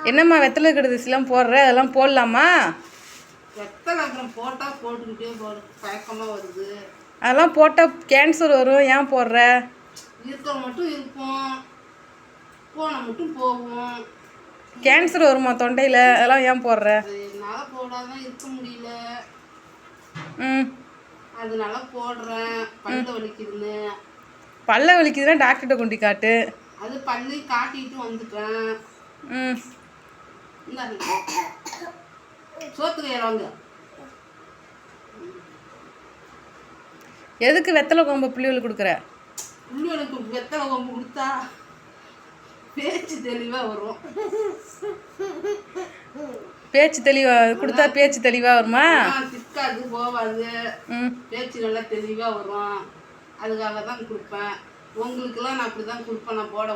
என்னம்மா வெத்தலை கடுதாசிலாம் போடுற, அதெல்லாம் போடலாமா? வெத்தலை அப்புறம் போட்டால் போட்டுக்கிட்டே பயக்கமாக வருது. அதெல்லாம் போட்டால் கேன்சர் வரும், ஏன் போடுற? இருக்க மட்டும் இருப்போம், போன மட்டும் போவோம். கேன்சர் வருமா தொண்டையில்? அதெல்லாம் ஏன் போடுற? என்னால் போடாதான் இருக்க முடியல. ம், அதனால போடுறேன். பல்ல வலிக்குதுன்னு. பல்ல வலிக்குதுன்னா டாக்டர்கிட்ட கொண்டு காட்டு. அது பல்லு காட்டிட்டு வந்துட்டேன். ம், சோத்துக்கு ஏறாங்க. எதுக்கு வெத்தலை கொம்பு பிள்ளைகளுக்கு கொடுக்குற? பிள்ளைகளுக்கு வெத்தலை கொம்பு கொடுத்தா பேச்சு தெளிவாக வரும். பேச்சு தெளிவாக கொடுத்தா பேச்சு தெளிவாக வருமா? திக்காது, போவாது, பேச்சு நல்லா தெளிவாக வரும். அதுக்காக தான் கொடுப்பேன். உங்களுக்கெல்லாம் நான் அப்படி தான் கொடுப்பேன். நான் போட